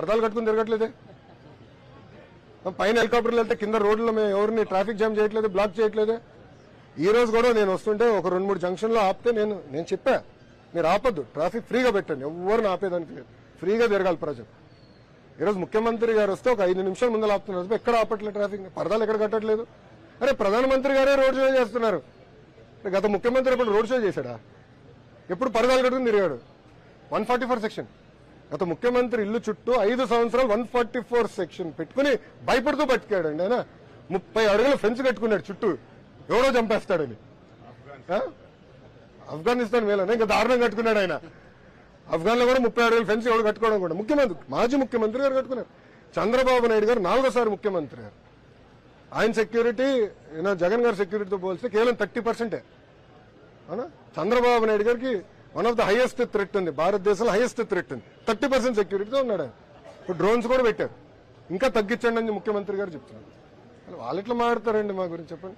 అర్థాలు కట్టుకుని తిరగట్లేదే. పైన హెలికాప్టర్లు వెళ్తే కింద రోడ్లలో మేము ఎవరిని ట్రాఫిక్ జామ్ చేయట్లేదు, బ్లాక్ చేయట్లేదు. ఈ రోజు కూడా నేను వస్తుంటే ఒక 2-3 జంక్షన్లో ఆపితే నేను చెప్పా, మీరు ఆపొద్దు, ట్రాఫిక్ ఫ్రీగా పెట్టండి, ఎవరిని ఆపేదానికి లేదు, ఫ్రీగా తిరగాలి ప్రజలు. ఈరోజు ముఖ్యమంత్రి గారు వస్తే ఒక 5 నిమిషాల ముందు ఆపుతున్నారు, ఎక్కడ ఆపట్లేదు ట్రాఫిక్, పరదాలు ఎక్కడ కట్టట్లేదు. అరే ప్రధానమంత్రి గారే రోడ్ షో చేస్తున్నారు, గత ముఖ్యమంత్రి ఎప్పుడు రోడ్ షో చేశాడా? ఎప్పుడు పరదాలు కట్టుకుని తిరిగాడు? 144 సెక్షన్, గత ముఖ్యమంత్రి ఇల్లు చుట్టూ 5 సంవత్సరాలు 144 సెక్షన్ పెట్టుకుని భయపడుతూ బతికాడండి. ఆయన 30 అడుగుల ఫెన్స్ కట్టుకున్నాడు చుట్టూ, ఎవడో చంపేస్తాడని. ఆఫ్ఘనిస్తాన్ మేళన ఇంకా దారుణం కట్టుకున్నాడు ఆయన. ఆఫ్ఘన్ లో కూడా 30 అడుగుల ఫెన్స్ ఎవడు కట్టుకోవడం కూడా ముఖ్యమంత్రి, మాజీ ముఖ్యమంత్రి గారు కట్టుకున్నారు. చంద్రబాబు నాయుడు గారు 4వ సారి ముఖ్యమంత్రి గారు, ఆయన సెక్యూరిటీ జగన్ గారి సెక్యూరిటీతో పోలిస్తే కేవలం 30%. అవునా? చంద్రబాబు నాయుడు గారికి one of the highest threat ఉంది, భారతదేశంలో హైయెస్ట్ థ్రెట్ ఉంది, 30% సెక్యూరిటీతో ఉన్నాడు ఆయన. ఇప్పుడు డ్రోన్స్ కూడా పెట్టారు, ఇంకా తగ్గించండి అని ముఖ్యమంత్రి గారు చెప్తున్నారు. వాళ్ళు ఎట్లా మాట్లాడతారండి మా గురించి చెప్పండి.